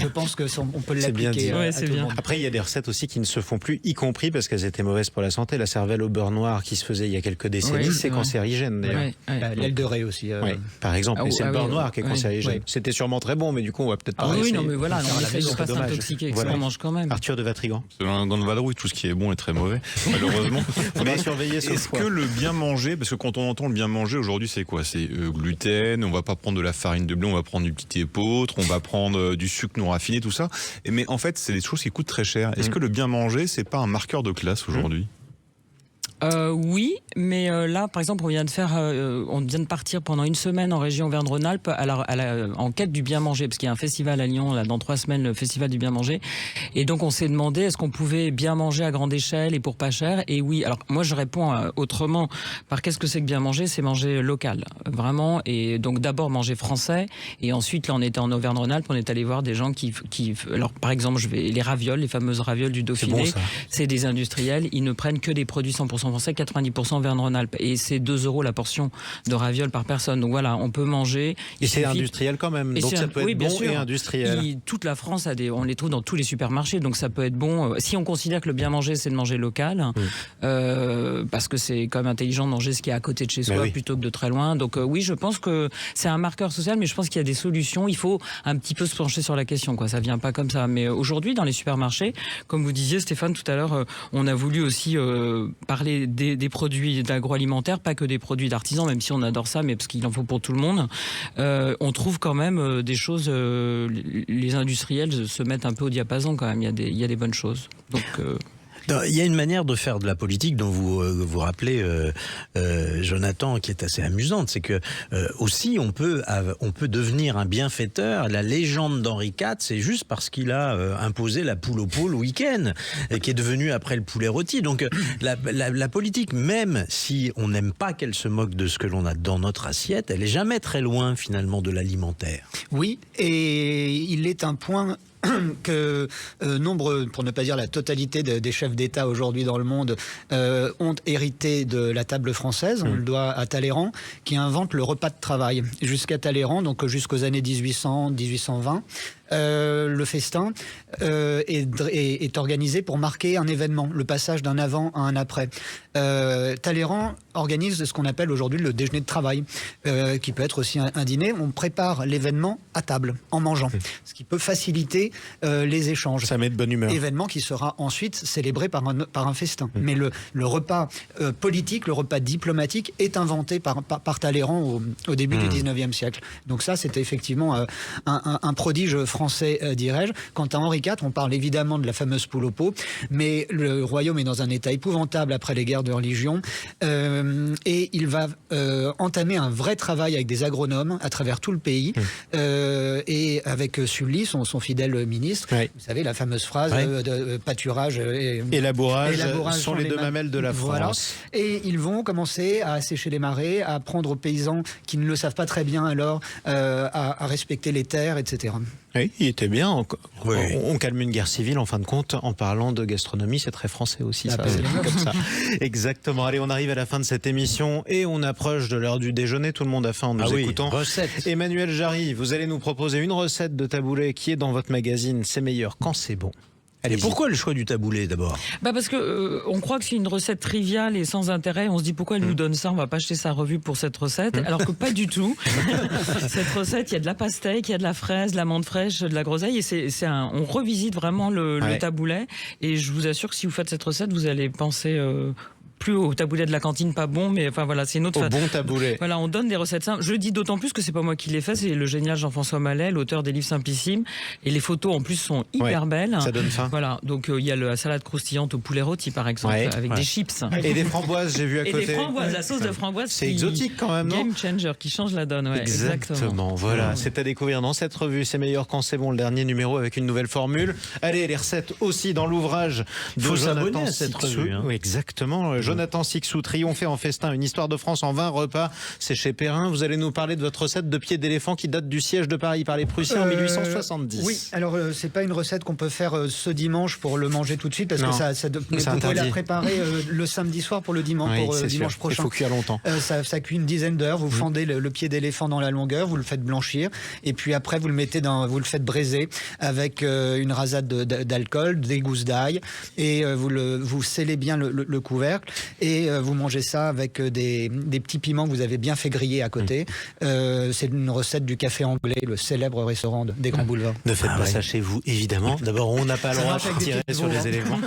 je pense qu'on peut l'appliquer à tout le monde. Après, il y a des recettes aussi qui ne se font plus, y compris parce qu'elles étaient mauvaises pour la santé. santé. La cervelle au beurre noir qui se faisait il y a quelques décennies, Oui, c'est vrai. cancérigène d'ailleurs. L'aile de raie aussi. Oui, par exemple. Ah, Et c'est le ah, beurre oui, noir qui est oui. cancérigène. Oui. C'était sûrement très bon, mais du coup, on va peut-être pas Ah oui, essayer. non, mais voilà, on essaie de c'est pas dommage. s'intoxiquer avec Voilà. ce qu'on mange quand même. Arthur de Vatrigan. Dans le Val-Rouge, tout ce qui est bon est très mauvais, malheureusement. On va surveiller ce Est-ce foie. que le bien manger, parce que quand on entend le bien manger aujourd'hui, c'est quoi? C'est gluten, on va pas prendre de la farine de blé, on va prendre du petit épeautre, on va prendre du sucre non raffiné, tout ça. Mais en fait, c'est des choses qui coûtent très cher. Est-ce que le bien manger, c'est pas un marqueur de classe aujourd'hui? Oui, mais là, par exemple, on vient de partir pendant une semaine en région Auvergne-Rhône-Alpes en quête du bien manger, parce qu'il y a un festival à Lyon, là, dans 3 semaines, le festival du bien manger. Et donc, on s'est demandé, est-ce qu'on pouvait bien manger à grande échelle et pour pas cher? Et oui, alors moi, je réponds autrement. Qu'est-ce que c'est que bien manger? C'est manger local, vraiment. Et donc, d'abord, manger français. Et ensuite, là, on était en Auvergne-Rhône-Alpes, on est allé voir des gens qui alors, par exemple, les ravioles, les fameuses ravioles du Dauphiné. bon, ça. C'est des industriels. Ils ne prennent que des produits 100% français, 90% Auvergne-Rhône-Alpes. Et c'est 2 € la portion de ravioles par personne. Donc voilà, on peut manger. Et c'est industriel quand même. Donc ça peut être bien bon sûr. et industriel. Toute la France on les trouve dans tous les supermarchés. Donc ça peut être bon. Si on considère que le bien manger, c'est de manger local, parce que c'est quand même intelligent de manger ce qui est à côté de chez soi plutôt que de très loin. Donc oui, je pense que c'est un marqueur social, mais je pense qu'il y a des solutions. Il faut un petit peu se pencher sur la question, quoi. Ça vient pas comme ça. Mais aujourd'hui, dans les supermarchés, comme vous disiez, Stéphane, tout à l'heure, on a voulu aussi parler des produits d'agroalimentaire, pas que des produits d'artisans, même si on adore ça, mais parce qu'il en faut pour tout le monde. On trouve quand même des choses. Les industriels se mettent un peu au diapason quand même. Il y a des bonnes choses. Donc. Il y a une manière de faire de la politique dont vous rappelez, Jonathan, qui est assez amusante, c'est que aussi on peut devenir un bienfaiteur. La légende d'Henri IV, c'est juste parce qu'il a imposé la poule au pot le week-end, qui est devenu après le poulet rôti. Donc la politique, même si on n'aime pas qu'elle se moque de ce que l'on a dans notre assiette, elle est jamais très loin finalement de l'alimentaire. Oui, et il est un point que nombre, pour ne pas dire la totalité des chefs d'État aujourd'hui dans le monde ont hérité de la table française. On le doit à Talleyrand, qui invente le repas de travail. Jusqu'à Talleyrand, donc jusqu'aux années 1800-1820, le festin est organisé pour marquer un événement, le passage d'un avant à un après. Talleyrand organise ce qu'on appelle aujourd'hui le déjeuner de travail, qui peut être aussi un dîner. On prépare l'événement à table, en mangeant, ce qui peut faciliter les échanges. Ça met de bonne humeur. Événement qui sera ensuite célébré par un festin. Mais le repas politique, le repas diplomatique est inventé par Talleyrand au début du 19e siècle. Donc ça, c'était effectivement un prodige français, dirais-je. Quant à Henri IV, on parle évidemment de la fameuse poule au pot, mais le royaume est dans un état épouvantable après les guerres de religion, et il va entamer un vrai travail avec des agronomes à travers tout le pays, et avec Sully, son fidèle ministre. Vous savez, la fameuse phrase de pâturage et labourage sont les deux mamelles de la France. Voilà. Et ils vont commencer à assécher les marais, à apprendre aux paysans qui ne le savent pas très bien alors à respecter les terres, etc. Oui, il était bien. On calme une guerre civile, en fin de compte, en parlant de gastronomie. C'est très français aussi, ça. C'est comme ça. Exactement. Allez, on arrive à la fin de cette émission et on approche de l'heure du déjeuner. Tout le monde a faim en nous écoutant. Recette. Emmanuel Jarry, vous allez nous proposer une recette de taboulé qui est dans votre magazine C'est meilleur quand c'est bon. Et pourquoi le choix du taboulé d'abord? Parce que on croit que c'est une recette triviale et sans intérêt. On se dit pourquoi elle nous donne ça, on va pas acheter sa revue pour cette recette. Alors que pas du tout. Cette recette, il y a de la pastèque, il y a de la fraise, de la menthe fraîche, de la groseille, et on revisite vraiment le taboulet. Et je vous assure que si vous faites cette recette, vous allez penser plus au taboulet de la cantine, pas bon, mais enfin voilà, c'est une autre. Au bon taboulet. Voilà, on donne des recettes simples. Je le dis d'autant plus que c'est pas moi qui l'ai fait, c'est le génial Jean-François Mallet, l'auteur des livres Simplissimes. Et les photos en plus sont hyper belles. Ça donne faim. Voilà, donc il y a la salade croustillante au poulet rôti par exemple, avec des chips. Et des framboises, j'ai vu à côté. Et des framboises, la sauce de framboise. C'est exotique quand même, non? Game changer, qui change la donne. Ouais, exactement. Voilà, c'est à découvrir dans cette revue. C'est meilleur quand c'est bon, le dernier numéro avec une nouvelle formule. Allez, les recettes aussi dans l'ouvrage. Il faut s'abonner à cette revue. Oui, exactement. Jonathan Sixou, triompher en festin, une histoire de France en 20 repas. C'est chez Perrin. Vous allez nous parler de votre recette de pied d'éléphant qui date du siège de Paris par les Prussiens en 1870. Oui, alors c'est pas une recette qu'on peut faire ce dimanche pour le manger tout de suite, parce Non, que vous pouvez la préparer le samedi soir pour le dimanche, dimanche prochain. Il faut cuire longtemps. Ça cuit une dizaine d'heures. Vous fendez le pied d'éléphant dans la longueur, vous le faites blanchir, et puis après vous le faites braiser avec une rasade d'alcool, des gousses d'ail, et vous scellez bien le couvercle, et vous mangez ça avec des petits piments que vous avez bien fait griller à côté. C'est une recette du Café Anglais, le célèbre restaurant des Grands Boulevards. Ne faites pas ça chez vous, évidemment. D'abord, on n'a pas le droit de tirer sur les éléphants.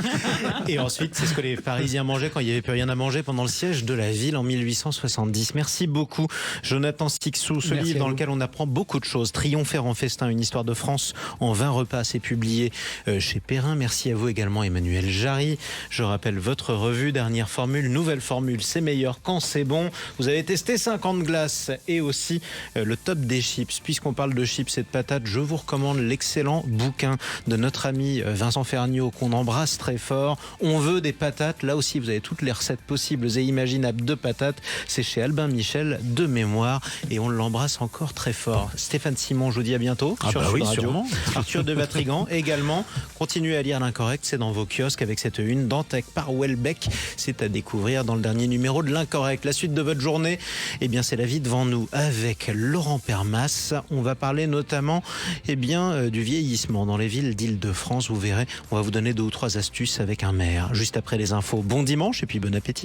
Et ensuite, c'est ce que les Parisiens mangeaient quand il n'y avait plus rien à manger pendant le siège de la ville en 1870. Merci beaucoup, Jonathan Sixou. Ce livre dans lequel on apprend beaucoup de choses. Triompher en festin, une histoire de France en 20 repas. C'est publié chez Perrin. Merci à vous également, Emmanuel Jarry. Je rappelle votre revue, dernière formule, nouvelle formule, c'est meilleur quand c'est bon. Vous avez testé 50 glaces et aussi le top des chips. Puisqu'on parle de chips et de patates, je vous recommande l'excellent bouquin de notre ami Vincent Ferniaud qu'on embrasse très fort. On veut des patates. Là aussi, vous avez toutes les recettes possibles et imaginables de patates. C'est chez Albin Michel de mémoire et on l'embrasse encore très fort. Stéphane Simon, je vous dis à bientôt sur Sud Radio. Sûrement. Arthur de Vatrigan également. Continuez à lire l'Incorrect, c'est dans vos kiosques avec cette une Dantec par Welbeck. C'est à découvrir dans le dernier numéro de l'Incorrect. La suite de votre journée, eh bien, c'est la vie devant nous avec Laurent Permas. On va parler notamment du vieillissement dans les villes d'Île-de-France. Vous verrez, on va vous donner 2 ou 3 astuces avec un maire. Juste après les infos, bon dimanche et puis bon appétit.